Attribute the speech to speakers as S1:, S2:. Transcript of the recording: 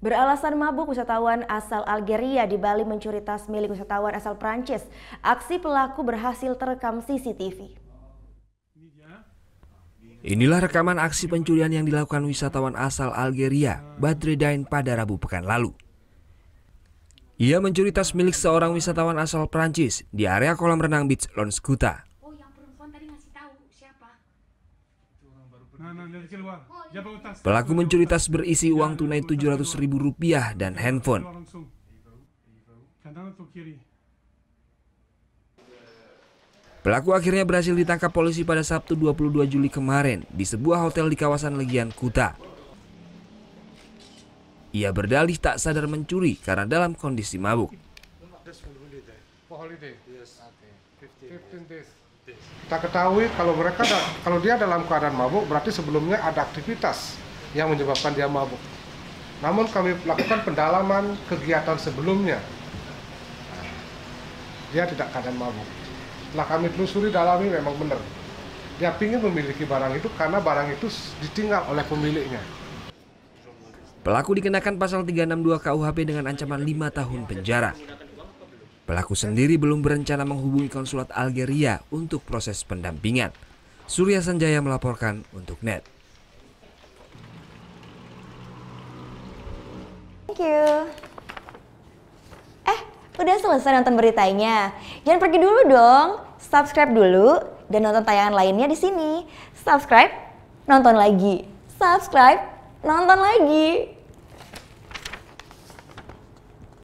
S1: Beralasan mabuk, wisatawan asal Algeria di Bali mencuri tas milik wisatawan asal Prancis. Aksi pelaku berhasil terekam CCTV.
S2: Inilah rekaman aksi pencurian yang dilakukan wisatawan asal Algeria, Badreddine, pada Rabu pekan lalu. Ia mencuri tas milik seorang wisatawan asal Prancis di area kolam renang Beach Lounge Kuta. Pelaku mencuri tas berisi uang tunai Rp700.000 dan handphone. Pelaku akhirnya berhasil ditangkap polisi pada Sabtu 22 Juli kemarin di sebuah hotel di kawasan Legian, Kuta. Ia berdalih tak sadar mencuri karena dalam kondisi mabuk.
S3: Kita ketahui kalau dia dalam keadaan mabuk berarti sebelumnya ada aktivitas yang menyebabkan dia mabuk. Namun kami lakukan pendalaman kegiatan sebelumnya. Dia tidak keadaan mabuk. Setelah kami telusuri dalami memang benar. Dia ingin memiliki barang itu karena barang itu ditinggal oleh pemiliknya.
S2: Pelaku dikenakan pasal 362 KUHP dengan ancaman 5 tahun penjara. Pelaku sendiri belum berencana menghubungi konsulat Algeria untuk proses pendampingan. Surya Sanjaya melaporkan untuk NET.
S1: Thank you. Udah selesai nonton beritanya? Jangan pergi dulu dong. Subscribe dulu dan nonton tayangan lainnya di sini. Subscribe, nonton lagi. Subscribe, nonton lagi.